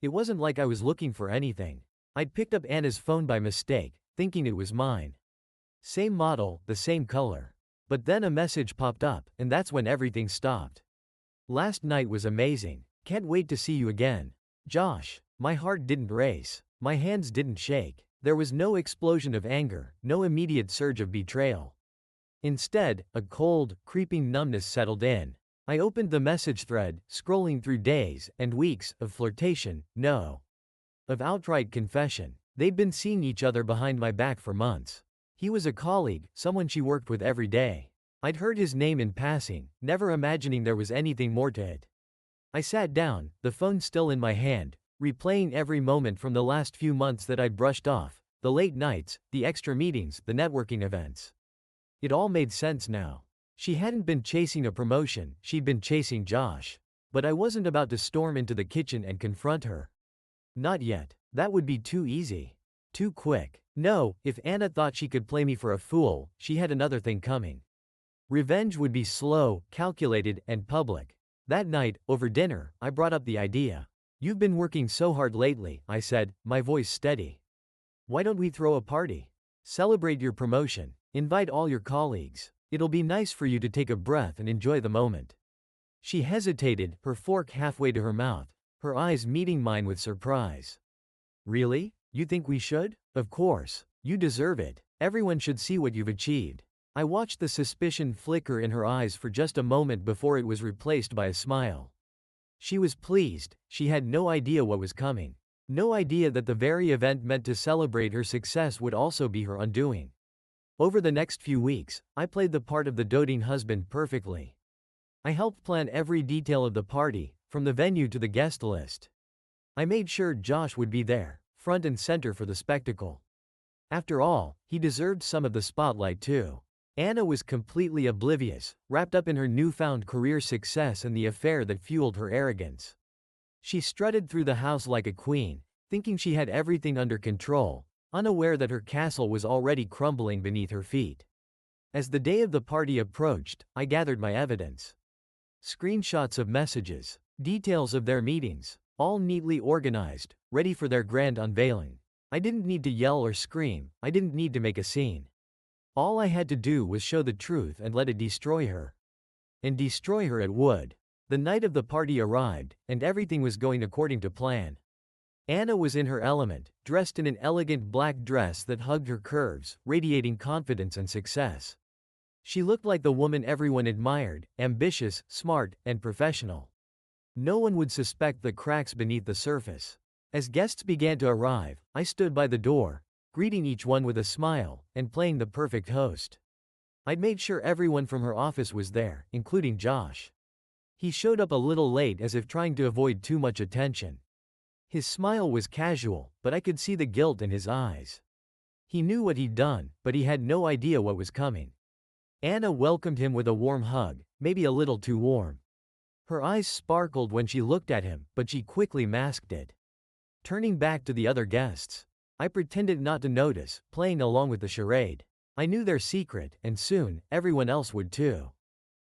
It wasn't like I was looking for anything. I'd picked up Anna's phone by mistake, thinking it was mine. Same model, the same color. But then a message popped up, and that's when everything stopped. Last night was amazing. Can't wait to see you again. Josh. My heart didn't race. My hands didn't shake. There was no explosion of anger, no immediate surge of betrayal. Instead, a cold, creeping numbness settled in. I opened the message thread, scrolling through days and weeks of flirtation, no, of outright confession. They'd been seeing each other behind my back for months. He was a colleague, someone she worked with every day. I'd heard his name in passing, never imagining there was anything more to it. I sat down, the phone still in my hand, replaying every moment from the last few months that I'd brushed off, the late nights, the extra meetings, the networking events. It all made sense now. She hadn't been chasing a promotion, she'd been chasing Josh. But I wasn't about to storm into the kitchen and confront her. Not yet. That would be too easy. Too quick. No, if Anna thought she could play me for a fool, she had another thing coming. Revenge would be slow, calculated, and public. That night, over dinner, I brought up the idea. You've been working so hard lately, I said, my voice steady. Why don't we throw a party? Celebrate your promotion. Invite all your colleagues. It'll be nice for you to take a breath and enjoy the moment. She hesitated, her fork halfway to her mouth, her eyes meeting mine with surprise. Really? You think we should? Of course. You deserve it. Everyone should see what you've achieved. I watched the suspicion flicker in her eyes for just a moment before it was replaced by a smile. She was pleased. She had no idea what was coming. No idea that the very event meant to celebrate her success would also be her undoing. Over the next few weeks, I played the part of the doting husband perfectly. I helped plan every detail of the party, from the venue to the guest list. I made sure Josh would be there, front and center for the spectacle. After all, he deserved some of the spotlight too. Anna was completely oblivious, wrapped up in her newfound career success and the affair that fueled her arrogance. She strutted through the house like a queen, thinking she had everything under control, unaware that her castle was already crumbling beneath her feet. As the day of the party approached, I gathered my evidence. Screenshots of messages, details of their meetings, all neatly organized, ready for their grand unveiling. I didn't need to yell or scream, I didn't need to make a scene. All I had to do was show the truth and let it destroy her. And destroy her it would. The night of the party arrived, and everything was going according to plan. Anna was in her element, dressed in an elegant black dress that hugged her curves, radiating confidence and success. She looked like the woman everyone admired, ambitious, smart, and professional. No one would suspect the cracks beneath the surface. As guests began to arrive, I stood by the door, greeting each one with a smile, and playing the perfect host. I'd made sure everyone from her office was there, including Josh. He showed up a little late as if trying to avoid too much attention. His smile was casual, but I could see the guilt in his eyes. He knew what he'd done, but he had no idea what was coming. Anna welcomed him with a warm hug, maybe a little too warm. Her eyes sparkled when she looked at him, but she quickly masked it. Turning back to the other guests, I pretended not to notice, playing along with the charade. I knew their secret, and soon, everyone else would too.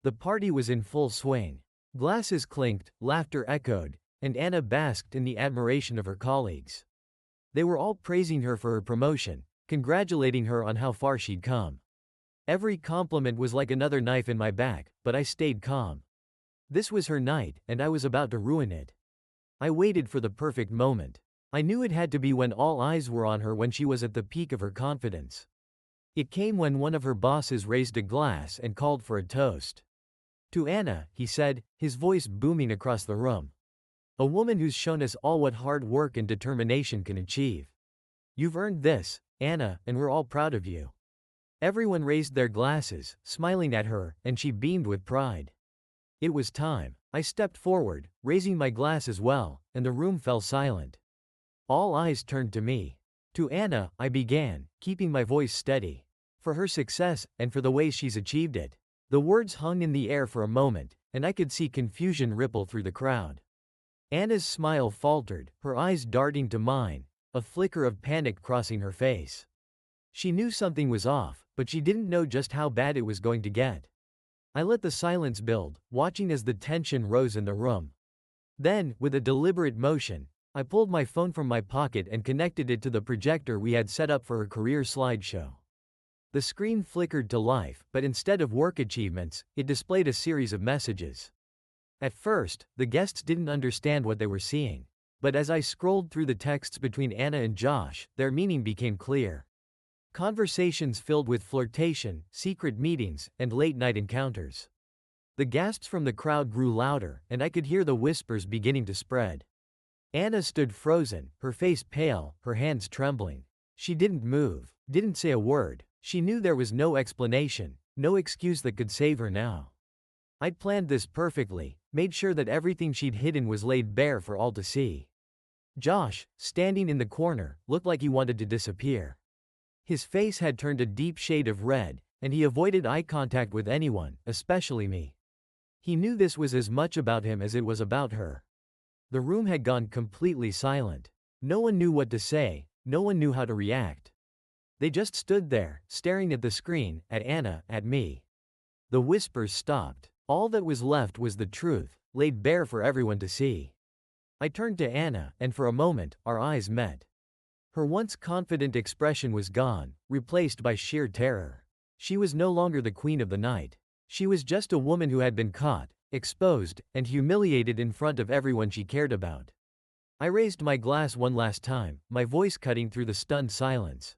The party was in full swing. Glasses clinked, laughter echoed, and Anna basked in the admiration of her colleagues. They were all praising her for her promotion, congratulating her on how far she'd come. Every compliment was like another knife in my back, but I stayed calm. This was her night, and I was about to ruin it. I waited for the perfect moment. I knew it had to be when all eyes were on her, when she was at the peak of her confidence. It came when one of her bosses raised a glass and called for a toast. To Anna, he said, his voice booming across the room. A woman who's shown us all what hard work and determination can achieve. You've earned this, Anna, and we're all proud of you. Everyone raised their glasses, smiling at her, and she beamed with pride. It was time. I stepped forward, raising my glass as well, and the room fell silent. All eyes turned to me. To Anna, I began, keeping my voice steady. For her success, and for the ways she's achieved it. The words hung in the air for a moment, and I could see confusion ripple through the crowd. Anna's smile faltered, her eyes darting to mine, a flicker of panic crossing her face. She knew something was off, but she didn't know just how bad it was going to get. I let the silence build, watching as the tension rose in the room. Then, with a deliberate motion, I pulled my phone from my pocket and connected it to the projector we had set up for her career slideshow. The screen flickered to life, but instead of work achievements, it displayed a series of messages. At first, the guests didn't understand what they were seeing. But as I scrolled through the texts between Anna and Josh, their meaning became clear. Conversations filled with flirtation, secret meetings, and late-night encounters. The gasps from the crowd grew louder, and I could hear the whispers beginning to spread. Anna stood frozen, her face pale, her hands trembling. She didn't move, didn't say a word. She knew there was no explanation, no excuse that could save her now. I'd planned this perfectly, made sure that everything she'd hidden was laid bare for all to see. Josh, standing in the corner, looked like he wanted to disappear. His face had turned a deep shade of red, and he avoided eye contact with anyone, especially me. He knew this was as much about him as it was about her. The room had gone completely silent. No one knew what to say, no one knew how to react. They just stood there, staring at the screen, at Anna, at me. The whispers stopped. All that was left was the truth, laid bare for everyone to see. I turned to Anna, and for a moment, our eyes met. Her once confident expression was gone, replaced by sheer terror. She was no longer the queen of the night. She was just a woman who had been caught, exposed, and humiliated in front of everyone she cared about. I raised my glass one last time, my voice cutting through the stunned silence.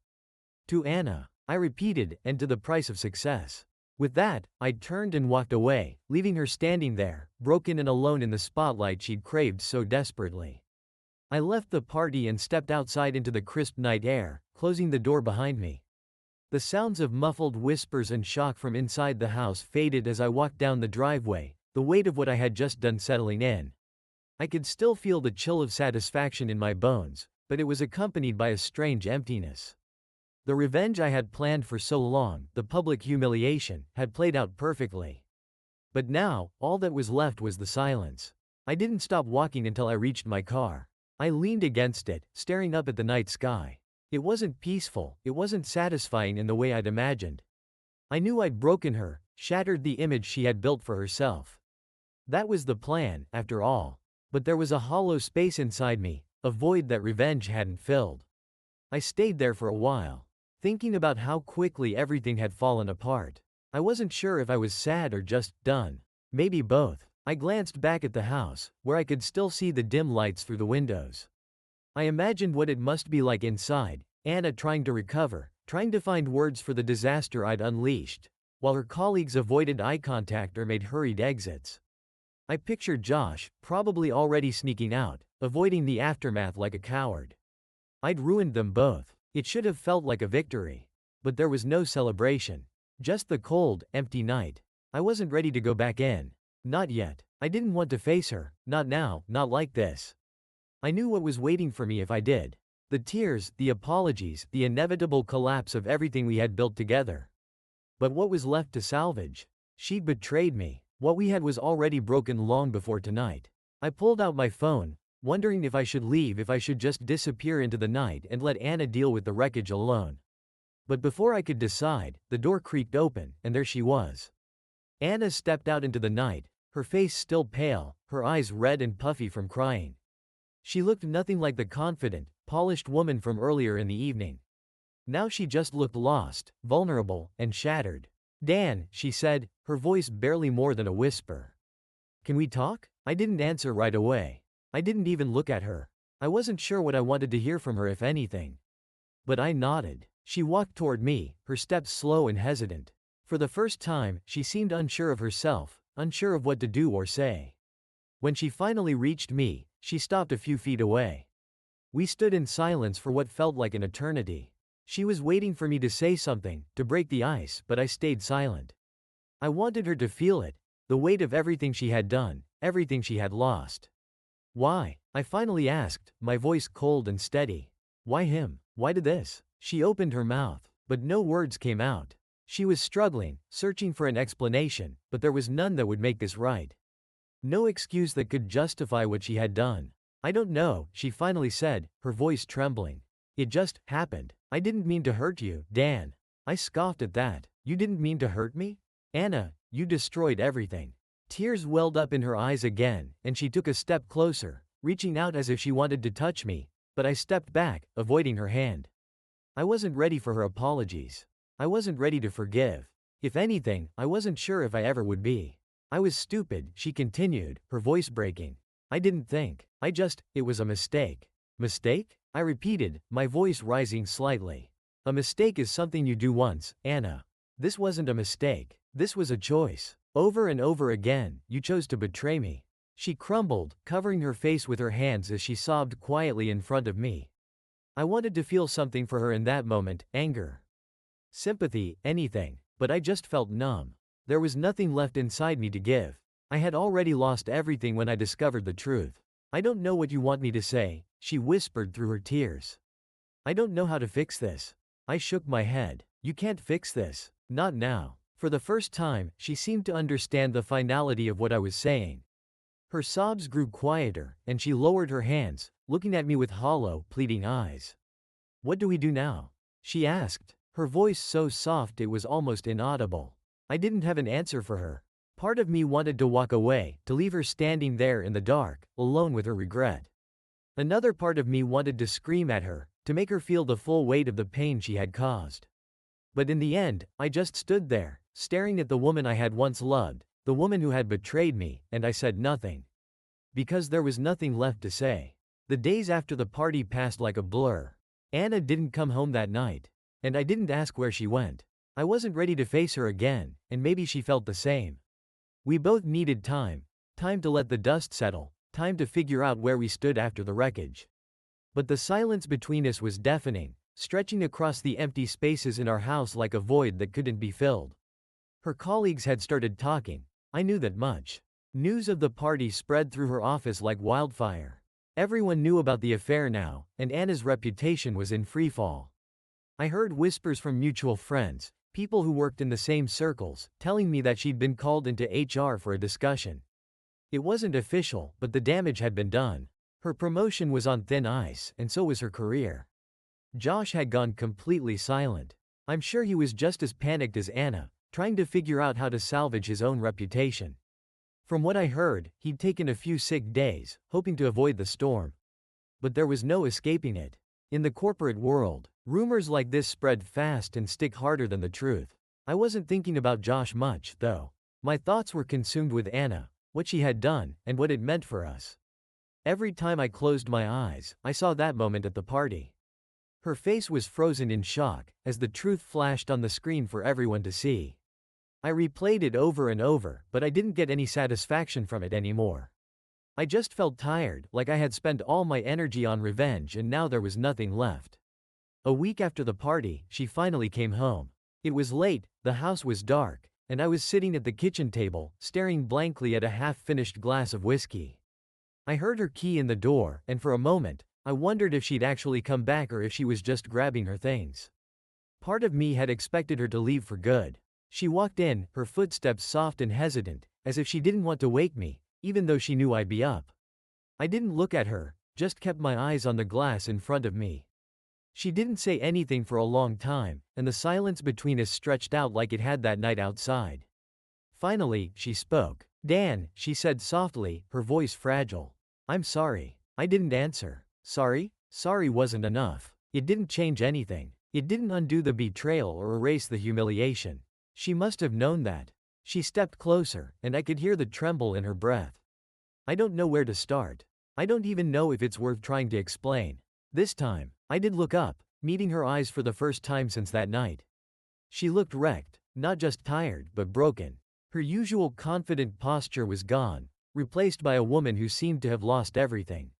To Anna, I repeated, and to the price of success. With that, I turned and walked away, leaving her standing there, broken and alone in the spotlight she'd craved so desperately. I left the party and stepped outside into the crisp night air, closing the door behind me. The sounds of muffled whispers and shock from inside the house faded as I walked down the driveway, the weight of what I had just done settling in. I could still feel the chill of satisfaction in my bones, but it was accompanied by a strange emptiness. The revenge I had planned for so long, the public humiliation, had played out perfectly. But now, all that was left was the silence. I didn't stop walking until I reached my car. I leaned against it, staring up at the night sky. It wasn't peaceful, it wasn't satisfying in the way I'd imagined. I knew I'd broken her, shattered the image she had built for herself. That was the plan, after all. But there was a hollow space inside me, a void that revenge hadn't filled. I stayed there for a while, thinking about how quickly everything had fallen apart. I wasn't sure if I was sad or just done. Maybe both. I glanced back at the house, where I could still see the dim lights through the windows. I imagined what it must be like inside, Anna trying to recover, trying to find words for the disaster I'd unleashed, while her colleagues avoided eye contact or made hurried exits. I pictured Josh, probably already sneaking out, avoiding the aftermath like a coward. I'd ruined them both. It should have felt like a victory. But there was no celebration. Just the cold, empty night. I wasn't ready to go back in. Not yet. I didn't want to face her. Not now, not like this. I knew what was waiting for me if I did. The tears, the apologies, the inevitable collapse of everything we had built together. But what was left to salvage? She'd betrayed me. What we had was already broken long before tonight. I pulled out my phone, wondering if I should leave, if I should just disappear into the night and let Anna deal with the wreckage alone. But before I could decide, the door creaked open, and there she was. Anna stepped out into the night, her face still pale, her eyes red and puffy from crying. She looked nothing like the confident, polished woman from earlier in the evening. Now she just looked lost, vulnerable, and shattered. "Dan," she said, her voice barely more than a whisper. "Can we talk?" I didn't answer right away. I didn't even look at her. I wasn't sure what I wanted to hear from her, if anything. But I nodded. She walked toward me, her steps slow and hesitant. For the first time, she seemed unsure of herself, unsure of what to do or say. When she finally reached me, she stopped a few feet away. We stood in silence for what felt like an eternity. She was waiting for me to say something, to break the ice, but I stayed silent. I wanted her to feel it, the weight of everything she had done, everything she had lost. "Why?" I finally asked, my voice cold and steady. "Why him? Why did this?" She opened her mouth, but no words came out. She was struggling, searching for an explanation, but there was none that would make this right. No excuse that could justify what she had done. "I don't know," she finally said, her voice trembling. "It just happened. I didn't mean to hurt you, Dan." I scoffed at that. "You didn't mean to hurt me? Anna, you destroyed everything." Tears welled up in her eyes again, and she took a step closer, reaching out as if she wanted to touch me, but I stepped back, avoiding her hand. I wasn't ready for her apologies. I wasn't ready to forgive. If anything, I wasn't sure if I ever would be. I was stupid, she continued, her voice breaking. I didn't think. It was a mistake. Mistake? I repeated, my voice rising slightly. A mistake is something you do once, Anna. This wasn't a mistake. This was a choice. Over and over again, you chose to betray me. She crumbled, covering her face with her hands as she sobbed quietly in front of me. I wanted to feel something for her in that moment, anger, sympathy, anything, but I just felt numb. There was nothing left inside me to give. I had already lost everything when I discovered the truth. I don't know what you want me to say, she whispered through her tears. I don't know how to fix this. I shook my head. You can't fix this. Not now. For the first time, she seemed to understand the finality of what I was saying. Her sobs grew quieter, and she lowered her hands, looking at me with hollow, pleading eyes. What do we do now? She asked, her voice so soft it was almost inaudible. I didn't have an answer for her. Part of me wanted to walk away, to leave her standing there in the dark, alone with her regret. Another part of me wanted to scream at her, to make her feel the full weight of the pain she had caused. But in the end, I just stood there, staring at the woman I had once loved, the woman who had betrayed me, and I said nothing. Because there was nothing left to say. The days after the party passed like a blur. Anna didn't come home that night. And I didn't ask where she went. I wasn't ready to face her again, and maybe she felt the same. We both needed time. Time to let the dust settle. Time to figure out where we stood after the wreckage. But the silence between us was deafening, stretching across the empty spaces in our house like a void that couldn't be filled. Her colleagues had started talking. I knew that much. News of the party spread through her office like wildfire. Everyone knew about the affair now, and Anna's reputation was in freefall. I heard whispers from mutual friends, people who worked in the same circles, telling me that she'd been called into HR for a discussion. It wasn't official, but the damage had been done. Her promotion was on thin ice, and so was her career. Josh had gone completely silent. I'm sure he was just as panicked as Anna, trying to figure out how to salvage his own reputation. From what I heard, he'd taken a few sick days, hoping to avoid the storm. But there was no escaping it. In the corporate world, rumors like this spread fast and stick harder than the truth. I wasn't thinking about Josh much, though. My thoughts were consumed with Anna, what she had done, and what it meant for us. Every time I closed my eyes, I saw that moment at the party. Her face was frozen in shock, as the truth flashed on the screen for everyone to see. I replayed it over and over, but I didn't get any satisfaction from it anymore. I just felt tired, like I had spent all my energy on revenge and now there was nothing left. A week after the party, she finally came home. It was late, the house was dark, and I was sitting at the kitchen table, staring blankly at a half-finished glass of whiskey. I heard her key in the door, and for a moment, I wondered if she'd actually come back or if she was just grabbing her things. Part of me had expected her to leave for good. She walked in, her footsteps soft and hesitant, as if she didn't want to wake me, even though she knew I'd be up. I didn't look at her, just kept my eyes on the glass in front of me. She didn't say anything for a long time, and the silence between us stretched out like it had that night outside. Finally, she spoke. "Dan," she said softly, her voice fragile. "I'm sorry." I didn't answer. Sorry? Sorry wasn't enough. It didn't change anything. It didn't undo the betrayal or erase the humiliation. She must have known that. She stepped closer, and I could hear the tremble in her breath. I don't know where to start. I don't even know if it's worth trying to explain. This time, I did look up, meeting her eyes for the first time since that night. She looked wrecked, not just tired, but broken. Her usual confident posture was gone, replaced by a woman who seemed to have lost everything.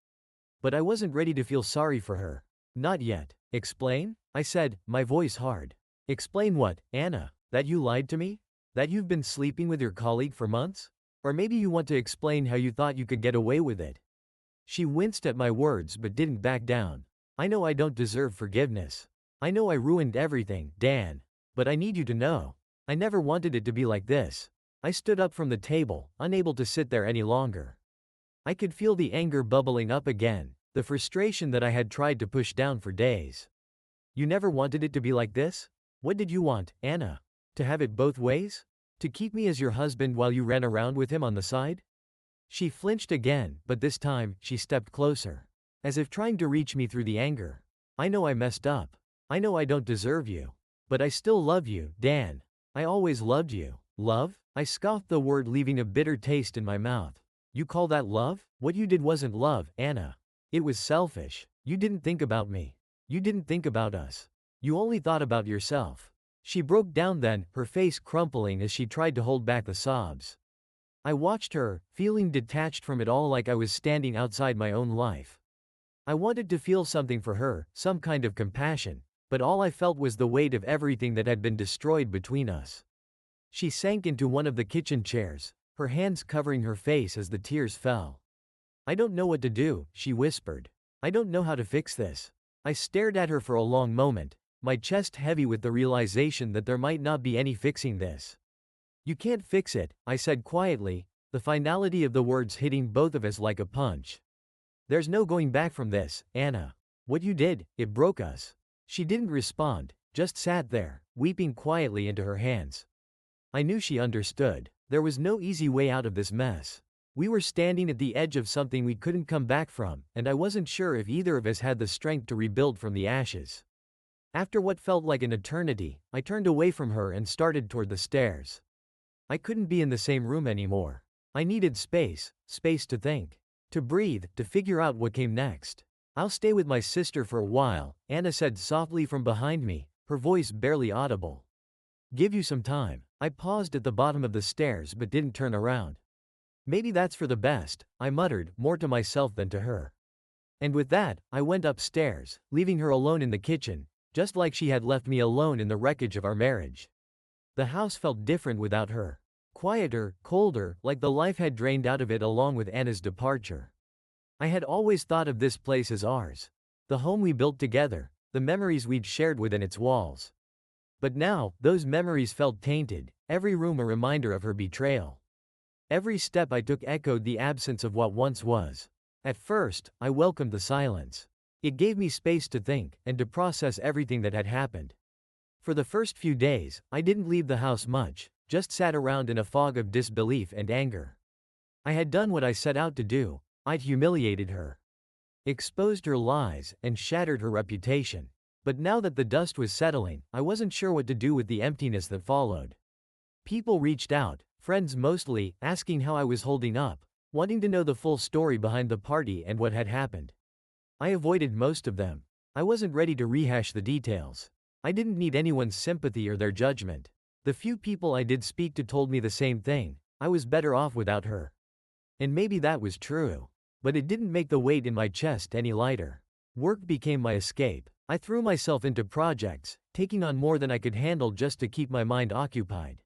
But I wasn't ready to feel sorry for her. Not yet. Explain? I said, my voice hard. Explain what, Anna? That you lied to me? That you've been sleeping with your colleague for months? Or maybe you want to explain how you thought you could get away with it. She winced at my words but didn't back down. I know I don't deserve forgiveness. I know I ruined everything, Dan. But I need you to know. I never wanted it to be like this. I stood up from the table, unable to sit there any longer. I could feel the anger bubbling up again, the frustration that I had tried to push down for days. You never wanted it to be like this? What did you want, Anna? To have it both ways? To keep me as your husband while you ran around with him on the side? She flinched again, but this time, she stepped closer. As if trying to reach me through the anger. I know I messed up. I know I don't deserve you. But I still love you, Dan. I always loved you. Love? I scoffed the word, leaving a bitter taste in my mouth. You call that love? What you did wasn't love, Anna. It was selfish. You didn't think about me. You didn't think about us. You only thought about yourself. She broke down then, her face crumpling as she tried to hold back the sobs. I watched her, feeling detached from it all, like I was standing outside my own life. I wanted to feel something for her, some kind of compassion, but all I felt was the weight of everything that had been destroyed between us. She sank into one of the kitchen chairs, her hands covering her face as the tears fell. I don't know what to do, she whispered. I don't know how to fix this. I stared at her for a long moment, my chest heavy with the realization that there might not be any fixing this. You can't fix it, I said quietly, the finality of the words hitting both of us like a punch. There's no going back from this, Anna. What you did, it broke us. She didn't respond, just sat there, weeping quietly into her hands. I knew she understood. There was no easy way out of this mess. We were standing at the edge of something we couldn't come back from, and I wasn't sure if either of us had the strength to rebuild from the ashes. After what felt like an eternity, I turned away from her and started toward the stairs. I couldn't be in the same room anymore. I needed space, space to think, to breathe, to figure out what came next. I'll stay with my sister for a while, Anna said softly from behind me, her voice barely audible. Give you some time. I paused at the bottom of the stairs but didn't turn around. Maybe that's for the best, I muttered, more to myself than to her. And with that, I went upstairs, leaving her alone in the kitchen, just like she had left me alone in the wreckage of our marriage. The house felt different without her. Quieter, colder, like the life had drained out of it along with Anna's departure. I had always thought of this place as ours. The home we built together, the memories we'd shared within its walls. But now, those memories felt tainted, every room a reminder of her betrayal. Every step I took echoed the absence of what once was. At first, I welcomed the silence. It gave me space to think, and to process everything that had happened. For the first few days, I didn't leave the house much, just sat around in a fog of disbelief and anger. I had done what I set out to do. I'd humiliated her, exposed her lies, and shattered her reputation. But now that the dust was settling, I wasn't sure what to do with the emptiness that followed. People reached out, friends mostly, asking how I was holding up, wanting to know the full story behind the party and what had happened. I avoided most of them. I wasn't ready to rehash the details. I didn't need anyone's sympathy or their judgment. The few people I did speak to told me the same thing. I was better off without her. And maybe that was true. But it didn't make the weight in my chest any lighter. Work became my escape. I threw myself into projects, taking on more than I could handle just to keep my mind occupied.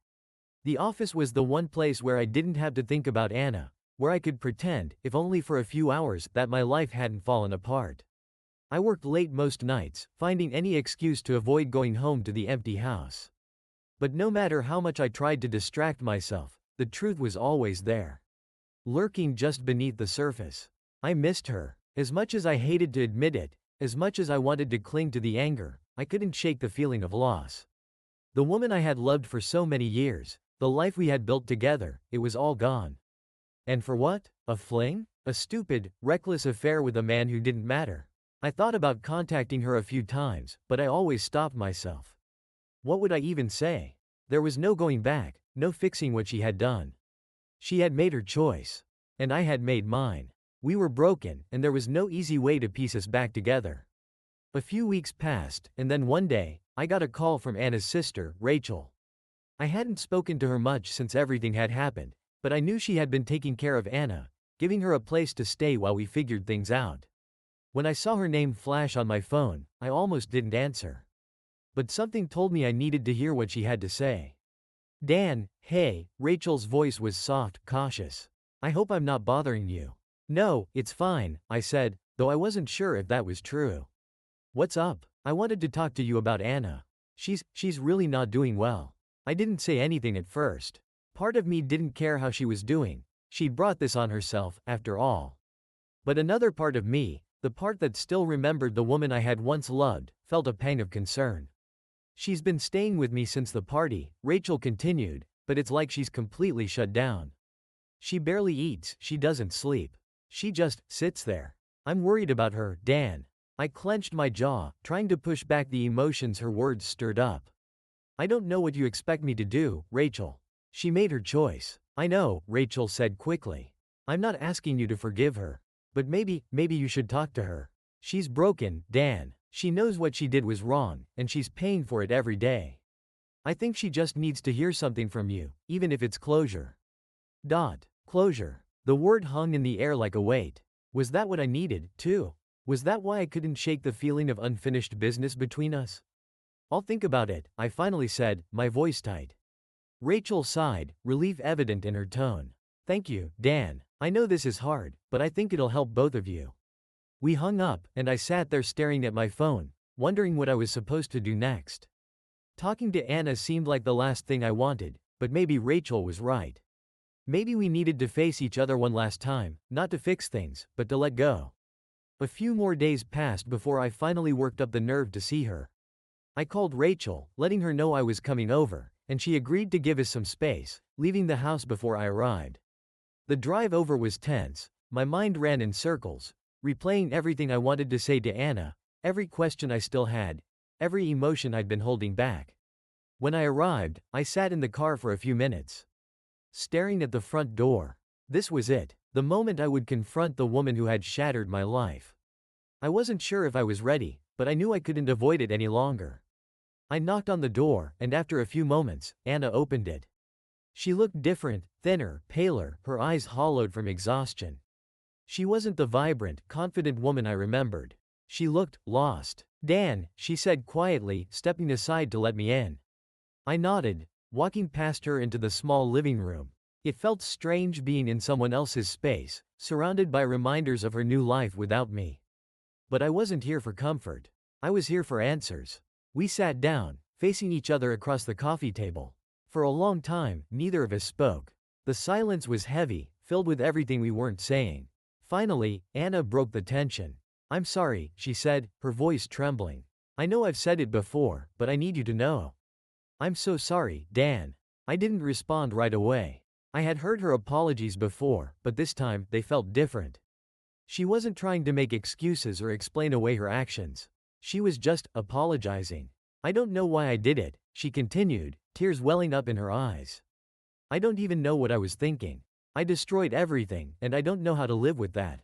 The office was the one place where I didn't have to think about Anna, where I could pretend, if only for a few hours, that my life hadn't fallen apart. I worked late most nights, finding any excuse to avoid going home to the empty house. But no matter how much I tried to distract myself, the truth was always there, lurking just beneath the surface. I missed her. As much as I hated to admit it, as much as I wanted to cling to the anger, I couldn't shake the feeling of loss. The woman I had loved for so many years, the life we had built together, it was all gone. And for what? A fling? A stupid, reckless affair with a man who didn't matter. I thought about contacting her a few times, but I always stopped myself. What would I even say? There was no going back, no fixing what she had done. She had made her choice. And I had made mine. We were broken, and there was no easy way to piece us back together. A few weeks passed, and then one day, I got a call from Anna's sister, Rachel. I hadn't spoken to her much since everything had happened, but I knew she had been taking care of Anna, giving her a place to stay while we figured things out. When I saw her name flash on my phone, I almost didn't answer. But something told me I needed to hear what she had to say. Dan, hey, Rachel's voice was soft, cautious. I hope I'm not bothering you. No, it's fine, I said, though I wasn't sure if that was true. What's up? I wanted to talk to you about Anna. She's really not doing well. I didn't say anything at first. Part of me didn't care how she was doing. She'd brought this on herself, after all. But another part of me, the part that still remembered the woman I had once loved, felt a pang of concern. She's been staying with me since the party, Rachel continued, but it's like she's completely shut down. She barely eats, she doesn't sleep. She just sits there. I'm worried about her, Dan. I clenched my jaw, trying to push back the emotions her words stirred up. I don't know what you expect me to do, Rachel. She made her choice. I know, Rachel said quickly. I'm not asking you to forgive her. But maybe you should talk to her. She's broken, Dan. She knows what she did was wrong, and she's paying for it every day. I think she just needs to hear something from you, even if it's closure. Closure. The word hung in the air like a weight. Was that what I needed, too? Was that why I couldn't shake the feeling of unfinished business between us? I'll think about it, I finally said, my voice tight. Rachel sighed, relief evident in her tone. Thank you, Dan. I know this is hard, but I think it'll help both of you. We hung up, and I sat there staring at my phone, wondering what I was supposed to do next. Talking to Anna seemed like the last thing I wanted, but maybe Rachel was right. Maybe we needed to face each other one last time, not to fix things, but to let go. A few more days passed before I finally worked up the nerve to see her. I called Rachel, letting her know I was coming over, and she agreed to give us some space, leaving the house before I arrived. The drive over was tense, my mind ran in circles, replaying everything I wanted to say to Anna, every question I still had, every emotion I'd been holding back. When I arrived, I sat in the car for a few minutes, staring at the front door. This was it, the moment I would confront the woman who had shattered my life. I wasn't sure if I was ready, but I knew I couldn't avoid it any longer. I knocked on the door, and after a few moments, Anna opened it. She looked different, thinner, paler, her eyes hollowed from exhaustion. She wasn't the vibrant, confident woman I remembered. She looked lost. Dan, she said quietly, stepping aside to let me in. I nodded, walking past her into the small living room. It felt strange being in someone else's space, surrounded by reminders of her new life without me. But I wasn't here for comfort. I was here for answers. We sat down, facing each other across the coffee table. For a long time, neither of us spoke. The silence was heavy, filled with everything we weren't saying. Finally, Anna broke the tension. I'm sorry, she said, her voice trembling. I know I've said it before, but I need you to know. I'm so sorry, Dan. I didn't respond right away. I had heard her apologies before, but this time, they felt different. She wasn't trying to make excuses or explain away her actions. She was just apologizing. I don't know why I did it, she continued, tears welling up in her eyes. I don't even know what I was thinking. I destroyed everything, and I don't know how to live with that.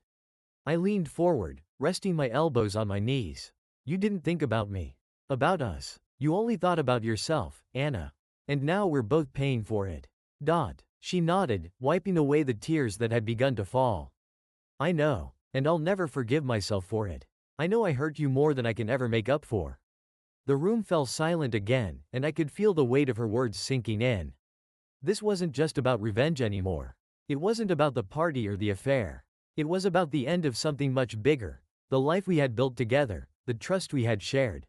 I leaned forward, resting my elbows on my knees. You didn't think about me. About us. You only thought about yourself, Anna. And now we're both paying for it. She nodded, wiping away the tears that had begun to fall. I know. And I'll never forgive myself for it. I know I hurt you more than I can ever make up for. The room fell silent again, and I could feel the weight of her words sinking in. This wasn't just about revenge anymore. It wasn't about the party or the affair. It was about the end of something much bigger, the life we had built together, the trust we had shared.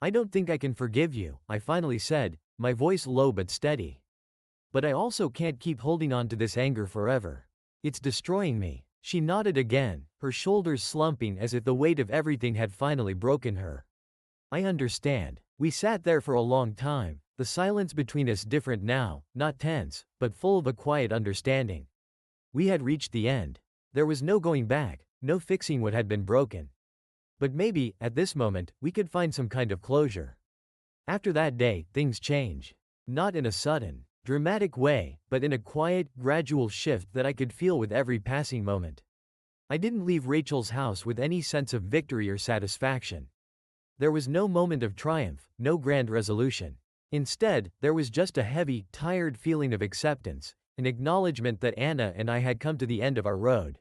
I don't think I can forgive you, I finally said, my voice low but steady. But I also can't keep holding on to this anger forever. It's destroying me. She nodded again, her shoulders slumping as if the weight of everything had finally broken her. I understand. We sat there for a long time, the silence between us different now, not tense, but full of a quiet understanding. We had reached the end. There was no going back, no fixing what had been broken. But maybe, at this moment, we could find some kind of closure. After that day, things changed. Not in a sudden, dramatic way, but in a quiet, gradual shift that I could feel with every passing moment. I didn't leave Rachel's house with any sense of victory or satisfaction. There was no moment of triumph, no grand resolution. Instead, there was just a heavy, tired feeling of acceptance, an acknowledgement that Anna and I had come to the end of our road.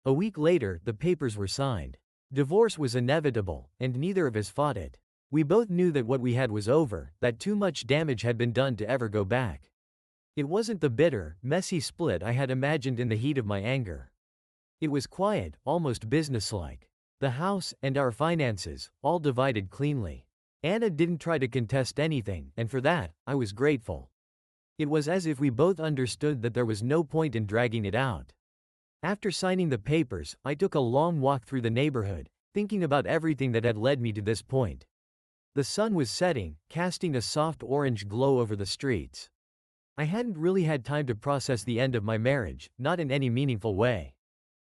A week later, the papers were signed. Divorce was inevitable, and neither of us fought it. We both knew that what we had was over, that too much damage had been done to ever go back. It wasn't the bitter, messy split I had imagined in the heat of my anger. It was quiet, almost businesslike. The house, and our finances, all divided cleanly. Anna didn't try to contest anything, and for that, I was grateful. It was as if we both understood that there was no point in dragging it out. After signing the papers, I took a long walk through the neighborhood, thinking about everything that had led me to this point. The sun was setting, casting a soft orange glow over the streets. I hadn't really had time to process the end of my marriage, not in any meaningful way.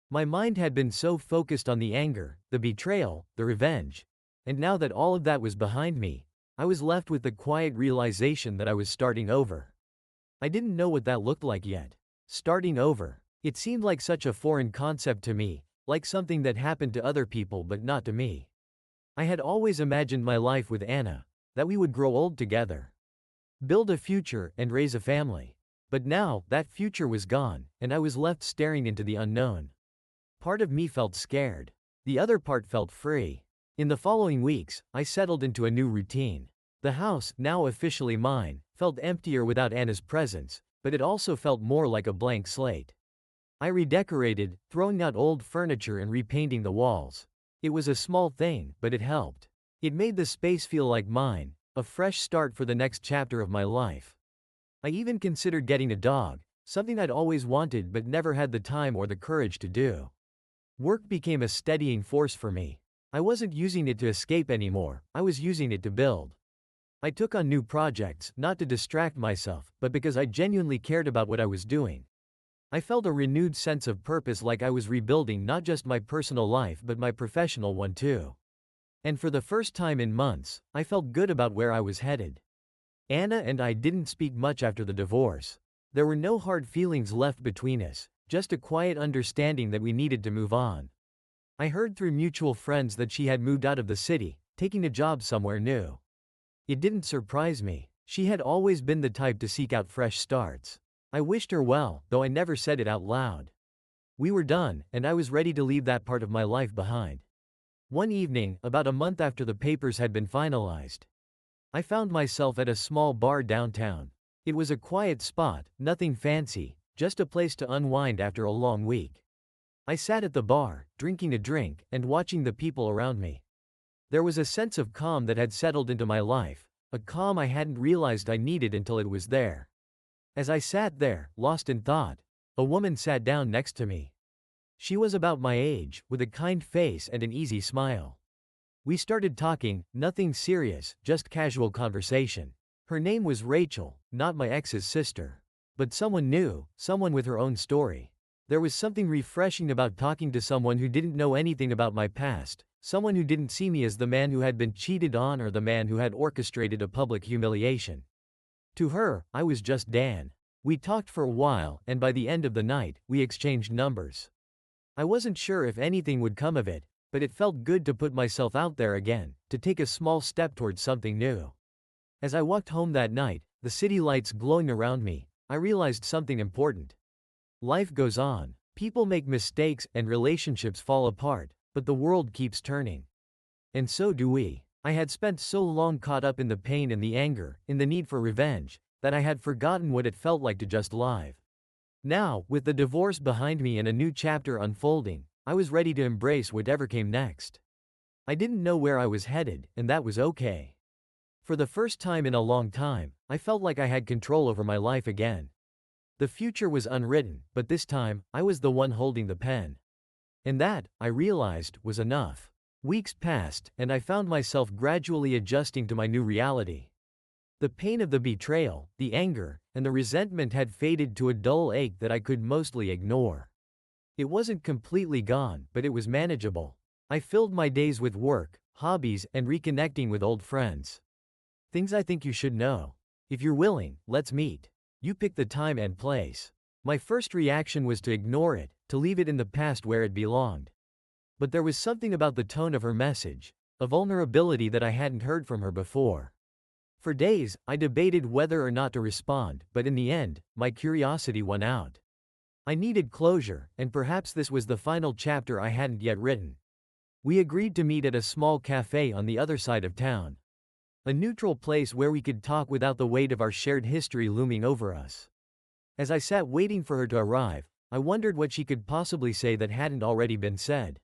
My mind had been so focused on the anger, the betrayal, the revenge. And now that all of that was behind me, I was left with the quiet realization that I was starting over. I didn't know what that looked like yet. Starting over. It seemed like such a foreign concept to me, like something that happened to other people but not to me. I had always imagined my life with Anna, that we would grow old together, build a future, and raise a family. But now, that future was gone, and I was left staring into the unknown. Part of me felt scared. The other part felt free. In the following weeks, I settled into a new routine. The house, now officially mine, felt emptier without Anna's presence, but it also felt more like a blank slate. I redecorated, throwing out old furniture and repainting the walls. It was a small thing, but it helped. It made the space feel like mine, a fresh start for the next chapter of my life. I even considered getting a dog, something I'd always wanted but never had the time or the courage to do. Work became a steadying force for me. I wasn't using it to escape anymore, I was using it to build. I took on new projects, not to distract myself, but because I genuinely cared about what I was doing. I felt a renewed sense of purpose, like I was rebuilding not just my personal life but my professional one too. And for the first time in months, I felt good about where I was headed. Anna and I didn't speak much after the divorce. There were no hard feelings left between us, just a quiet understanding that we needed to move on. I heard through mutual friends that she had moved out of the city, taking a job somewhere new. It didn't surprise me. She had always been the type to seek out fresh starts. I wished her well, though I never said it out loud. We were done, and I was ready to leave that part of my life behind. One evening, about a month after the papers had been finalized, I found myself at a small bar downtown. It was a quiet spot, nothing fancy, just a place to unwind after a long week. I sat at the bar, drinking a drink, and watching the people around me. There was a sense of calm that had settled into my life, a calm I hadn't realized I needed until it was there. As I sat there, lost in thought, a woman sat down next to me. She was about my age, with a kind face and an easy smile. We started talking, nothing serious, just casual conversation. Her name was Rachel, not my ex's sister. But someone new, someone with her own story. There was something refreshing about talking to someone who didn't know anything about my past, someone who didn't see me as the man who had been cheated on or the man who had orchestrated a public humiliation. To her, I was just Dan. We talked for a while, and by the end of the night, we exchanged numbers. I wasn't sure if anything would come of it, but it felt good to put myself out there again, to take a small step towards something new. As I walked home that night, the city lights glowing around me, I realized something important. Life goes on. People make mistakes and relationships fall apart, but the world keeps turning. And so do we. I had spent so long caught up in the pain and the anger, in the need for revenge, that I had forgotten what it felt like to just live. Now, with the divorce behind me and a new chapter unfolding, I was ready to embrace whatever came next. I didn't know where I was headed, and that was okay. For the first time in a long time, I felt like I had control over my life again. The future was unwritten, but this time, I was the one holding the pen. And that, I realized, was enough. Weeks passed, and I found myself gradually adjusting to my new reality. The pain of the betrayal, the anger, and the resentment had faded to a dull ache that I could mostly ignore. It wasn't completely gone, but it was manageable. I filled my days with work, hobbies, and reconnecting with old friends. Things I think you should know. If you're willing, let's meet. You pick the time and place. My first reaction was to ignore it, to leave it in the past where it belonged. But there was something about the tone of her message, a vulnerability that I hadn't heard from her before. For days, I debated whether or not to respond, but in the end, my curiosity won out. I needed closure, and perhaps this was the final chapter I hadn't yet written. We agreed to meet at a small cafe on the other side of town. A neutral place where we could talk without the weight of our shared history looming over us. As I sat waiting for her to arrive, I wondered what she could possibly say that hadn't already been said.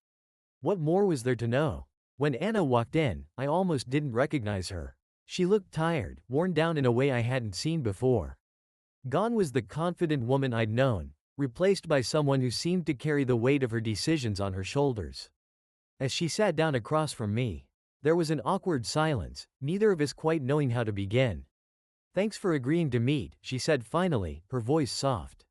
What more was there to know? When Anna walked in, I almost didn't recognize her. She looked tired, worn down in a way I hadn't seen before. Gone was the confident woman I'd known, replaced by someone who seemed to carry the weight of her decisions on her shoulders. As she sat down across from me, there was an awkward silence, neither of us quite knowing how to begin. Thanks for agreeing to meet, she said finally, her voice soft.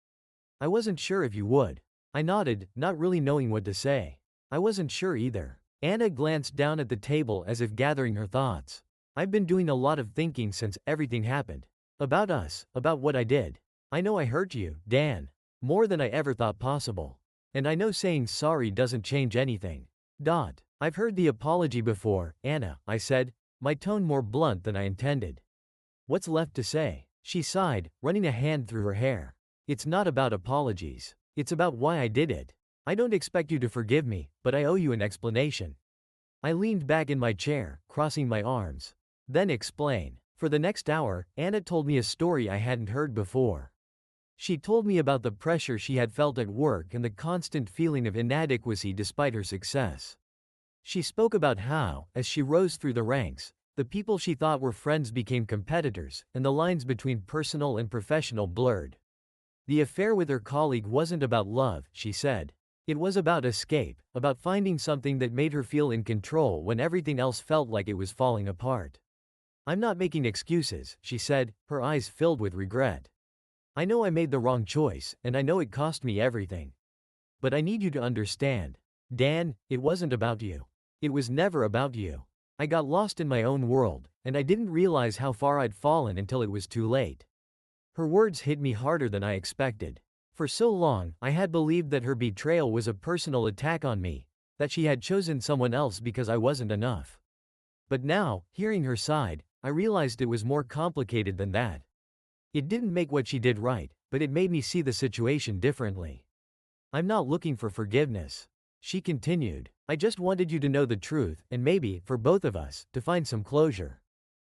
I wasn't sure if you would. I nodded, not really knowing what to say. I wasn't sure either. Anna glanced down at the table as if gathering her thoughts. I've been doing a lot of thinking since everything happened. About us, about what I did. I know I hurt you, Dan. More than I ever thought possible. And I know saying sorry doesn't change anything. I've heard the apology before, Anna, I said, my tone more blunt than I intended. What's left to say? She sighed, running a hand through her hair. It's not about apologies. It's about why I did it. I don't expect you to forgive me, but I owe you an explanation. I leaned back in my chair, crossing my arms. Then explain. For the next hour, Anna told me a story I hadn't heard before. She told me about the pressure she had felt at work and the constant feeling of inadequacy despite her success. She spoke about how, as she rose through the ranks, the people she thought were friends became competitors, and the lines between personal and professional blurred. The affair with her colleague wasn't about love, she said. It was about escape, about finding something that made her feel in control when everything else felt like it was falling apart. I'm not making excuses, she said, her eyes filled with regret. I know I made the wrong choice, and I know it cost me everything. But I need you to understand. Dan, it wasn't about you. It was never about you. I got lost in my own world, and I didn't realize how far I'd fallen until it was too late. Her words hit me harder than I expected. For so long, I had believed that her betrayal was a personal attack on me, that she had chosen someone else because I wasn't enough. But now, hearing her side, I realized it was more complicated than that. It didn't make what she did right, but it made me see the situation differently. I'm not looking for forgiveness. She continued. I just wanted you to know the truth, and maybe, for both of us, to find some closure.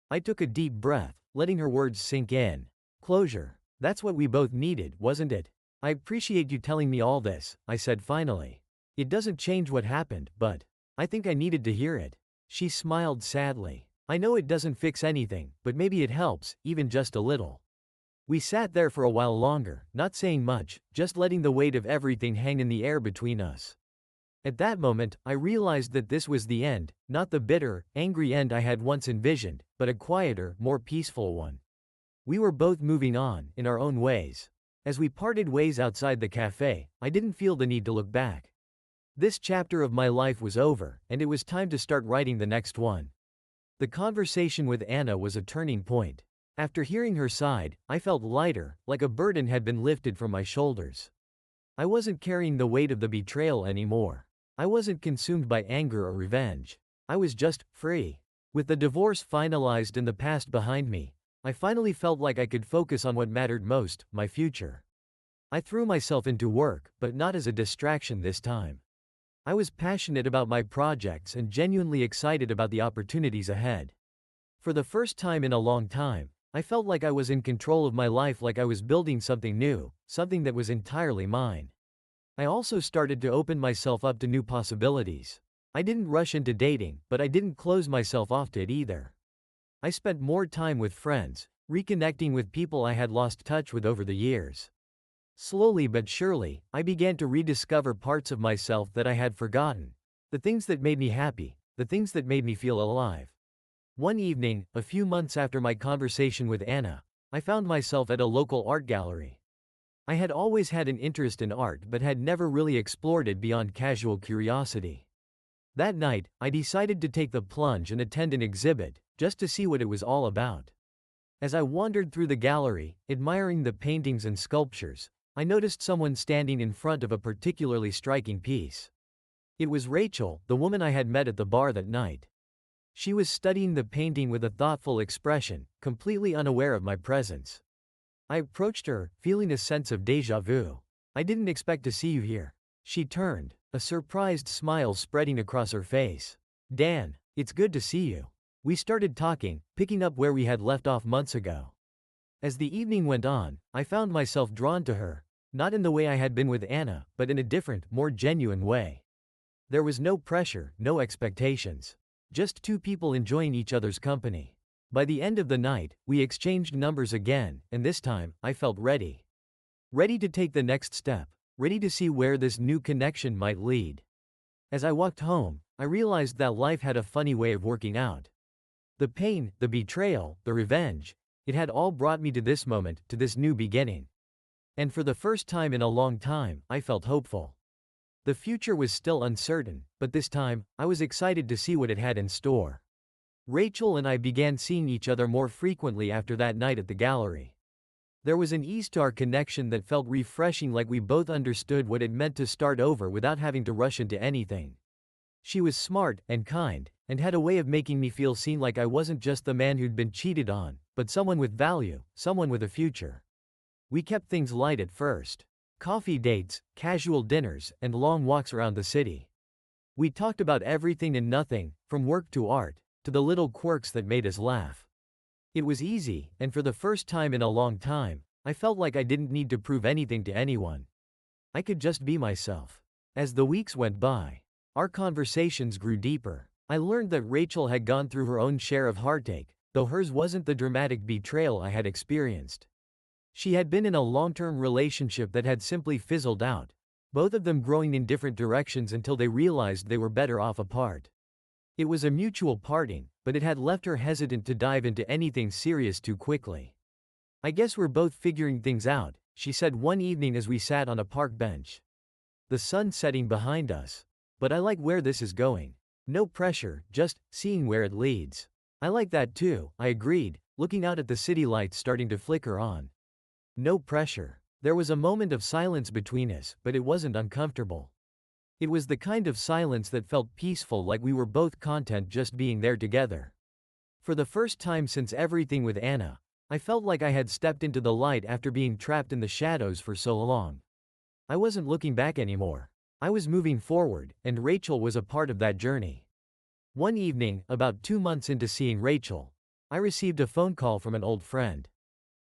I took a deep breath, letting her words sink in. Closure. That's what we both needed, wasn't it? I appreciate you telling me all this, I said finally. It doesn't change what happened, but I think I needed to hear it. She smiled sadly. I know it doesn't fix anything, but maybe it helps, even just a little. We sat there for a while longer, not saying much, just letting the weight of everything hang in the air between us. At that moment, I realized that this was the end, not the bitter, angry end I had once envisioned, but a quieter, more peaceful one. We were both moving on, in our own ways. As we parted ways outside the cafe, I didn't feel the need to look back. This chapter of my life was over, and it was time to start writing the next one. The conversation with Anna was a turning point. After hearing her side, I felt lighter, like a burden had been lifted from my shoulders. I wasn't carrying the weight of the betrayal anymore. I wasn't consumed by anger or revenge. I was just free. With the divorce finalized and the past behind me, I finally felt like I could focus on what mattered most, my future. I threw myself into work, but not as a distraction this time. I was passionate about my projects and genuinely excited about the opportunities ahead. For the first time in a long time, I felt like I was in control of my life, like I was building something new, something that was entirely mine. I also started to open myself up to new possibilities. I didn't rush into dating, but I didn't close myself off to it either. I spent more time with friends, reconnecting with people I had lost touch with over the years. Slowly but surely, I began to rediscover parts of myself that I had forgotten. The things that made me happy, the things that made me feel alive. One evening, a few months after my conversation with Anna, I found myself at a local art gallery. I had always had an interest in art but had never really explored it beyond casual curiosity. That night, I decided to take the plunge and attend an exhibit, just to see what it was all about. As I wandered through the gallery, admiring the paintings and sculptures, I noticed someone standing in front of a particularly striking piece. It was Rachel, the woman I had met at the bar that night. She was studying the painting with a thoughtful expression, completely unaware of my presence. I approached her, feeling a sense of déjà vu. I didn't expect to see you here. She turned, a surprised smile spreading across her face. Dan, it's good to see you. We started talking, picking up where we had left off months ago. As the evening went on, I found myself drawn to her, not in the way I had been with Anna, but in a different, more genuine way. There was no pressure, no expectations. Just two people enjoying each other's company. By the end of the night, we exchanged numbers again, and this time, I felt ready. Ready to take the next step, ready to see where this new connection might lead. As I walked home, I realized that life had a funny way of working out. The pain, the betrayal, the revenge, It had all brought me to this moment, to this new beginning. And for the first time in a long time, I felt hopeful. The future was still uncertain, but this time, I was excited to see what it had in store. Rachel and I began seeing each other more frequently after that night at the gallery. There was an ease to our connection that felt refreshing, like we both understood what it meant to start over without having to rush into anything. She was smart and kind, and had a way of making me feel seen, like I wasn't just the man who'd been cheated on, but someone with value, someone with a future. We kept things light at first. Coffee dates, casual dinners, and long walks around the city. We talked about everything and nothing, from work to art, to the little quirks that made us laugh. It was easy, and for the first time in a long time, I felt like I didn't need to prove anything to anyone. I could just be myself. As the weeks went by, our conversations grew deeper. I learned that Rachel had gone through her own share of heartache, though hers wasn't the dramatic betrayal I had experienced. She had been in a long-term relationship that had simply fizzled out, both of them growing in different directions until they realized they were better off apart. It was a mutual parting, but it had left her hesitant to dive into anything serious too quickly. "I guess we're both figuring things out," she said one evening as we sat on a park bench. The sun setting behind us. "But I like where this is going. No pressure, just seeing where it leads." "I like that too," I agreed, looking out at the city lights starting to flicker on. No pressure. There was a moment of silence between us, but it wasn't uncomfortable. It was the kind of silence that felt peaceful, like we were both content just being there together. For the first time since everything with Anna, I felt like I had stepped into the light after being trapped in the shadows for so long. I wasn't looking back anymore. I was moving forward, and Rachel was a part of that journey. One evening, about 2 months into seeing Rachel, I received a phone call from an old friend.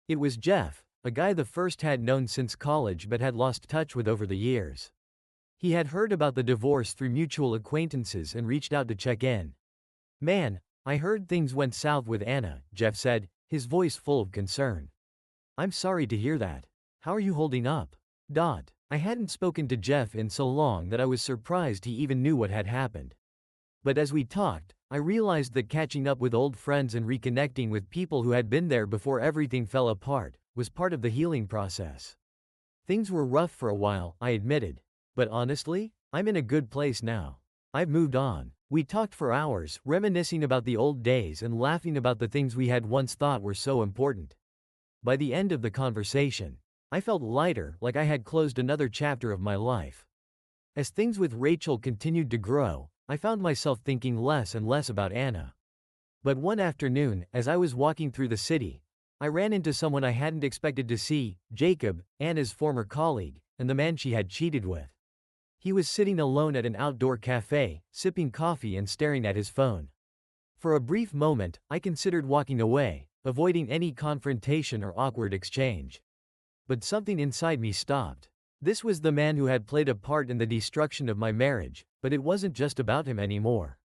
It was Jeff, a guy the first had known since college but had lost touch with over the years. He had heard about the divorce through mutual acquaintances and reached out to check in. "Man, I heard things went south with Anna," Jeff said, his voice full of concern. "I'm sorry to hear that. How are you holding up?" I hadn't spoken to Jeff in so long that I was surprised he even knew what had happened. But as we talked, I realized that catching up with old friends and reconnecting with people who had been there before everything fell apart was part of the healing process. "Things were rough for a while," I admitted. "But honestly, I'm in a good place now. I've moved on." We talked for hours, reminiscing about the old days and laughing about the things we had once thought were so important. By the end of the conversation, I felt lighter, like I had closed another chapter of my life. As things with Rachel continued to grow, I found myself thinking less and less about Anna. But one afternoon, as I was walking through the city, I ran into someone I hadn't expected to see: Jacob, Anna's former colleague, and the man she had cheated with. He was sitting alone at an outdoor cafe, sipping coffee and staring at his phone. For a brief moment, I considered walking away, avoiding any confrontation or awkward exchange. But something inside me stopped. This was the man who had played a part in the destruction of my marriage, but it wasn't just about him anymore.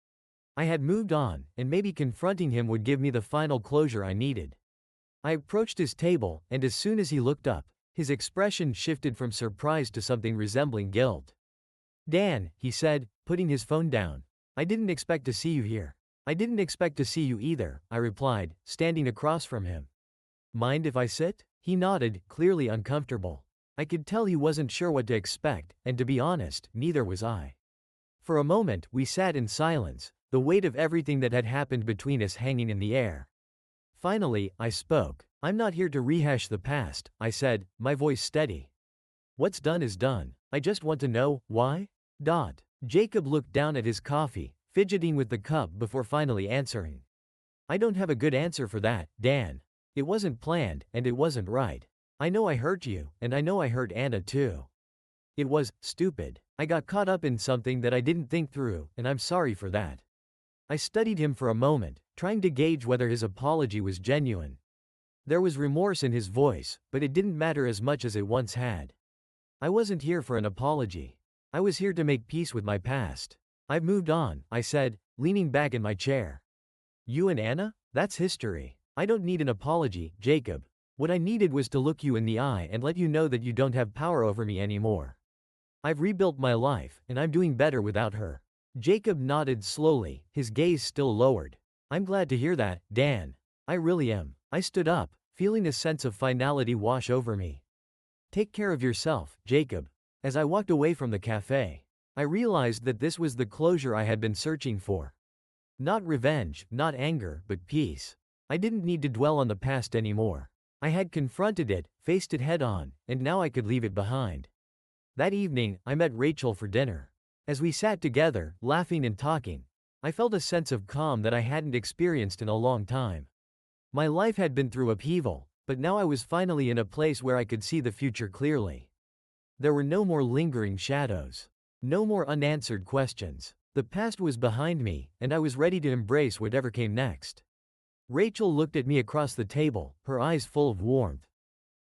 I had moved on, and maybe confronting him would give me the final closure I needed. I approached his table, and as soon as he looked up, his expression shifted from surprise to something resembling guilt. "Dan," he said, putting his phone down. "I didn't expect to see you here." "I didn't expect to see you either," I replied, standing across from him. "Mind if I sit?" He nodded, clearly uncomfortable. I could tell he wasn't sure what to expect, and to be honest, neither was I. For a moment, we sat in silence, the weight of everything that had happened between us hanging in the air. Finally, I spoke. "I'm not here to rehash the past," I said, my voice steady. "What's done is done. I just want to know, why?" Jacob looked down at his coffee, fidgeting with the cup before finally answering. "I don't have a good answer for that, Dan. It wasn't planned, and it wasn't right. I know I hurt you, and I know I hurt Anna too. It was stupid. I got caught up in something that I didn't think through, and I'm sorry for that." I studied him for a moment, trying to gauge whether his apology was genuine. There was remorse in his voice, but it didn't matter as much as it once had. "I wasn't here for an apology. I was here to make peace with my past. I've moved on," I said, leaning back in my chair. "You and Anna? That's history. I don't need an apology, Jacob. What I needed was to look you in the eye and let you know that you don't have power over me anymore. I've rebuilt my life, and I'm doing better without her." Jacob nodded slowly, his gaze still lowered. "I'm glad to hear that, Dan. I really am." I stood up, feeling a sense of finality wash over me. Take care of yourself, Jacob. As I walked away from the cafe, I realized that this was the closure I had been searching for. Not revenge, not anger, but peace. I didn't need to dwell on the past anymore. I had confronted it, faced it head on, and now I could leave it behind. That evening, I met Rachel for dinner. As we sat together, laughing and talking, I felt a sense of calm that I hadn't experienced in a long time. My life had been through upheaval, but now I was finally in a place where I could see the future clearly. There were no more lingering shadows. No more unanswered questions. The past was behind me, and I was ready to embrace whatever came next. Rachel looked at me across the table, her eyes full of warmth.